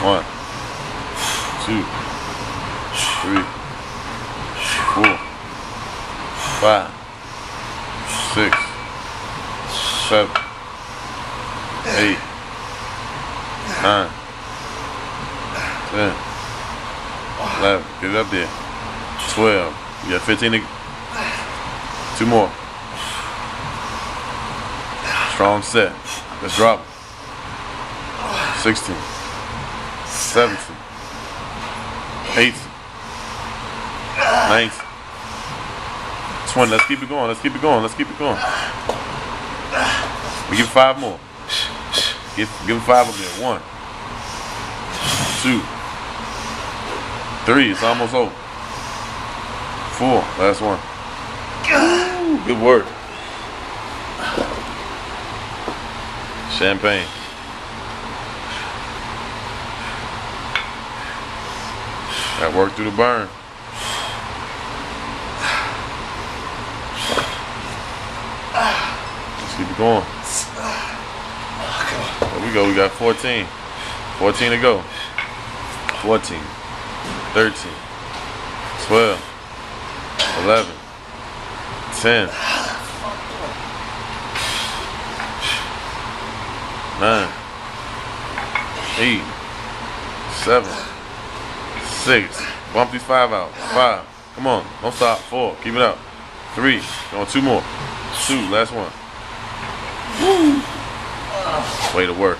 1, 2, 3, 4, 5, 6, 7, 8, 9, 10, 11. Get it up there. 12. You got 15 to go. 2 more. Strong set. Let's drop it. 16, 17, 18, 19, 20. Let's keep it going. Let's keep it going. Let's keep it going. We give 5 more. Give him 5 up there. 1, 2, 3. It's almost over. 4. Last one. Ooh, good work. Champagne. Got work through the burn. Let's keep it going. There we go. We got 14. 14 to go. 14. 13. 12. 11. 10. 9. 8. 7. 6. Bump these 5 out. 5. Come on. Don't stop. 4. Keep it up. 3. Going 2 more. 2. Last one. Woo. Way to work.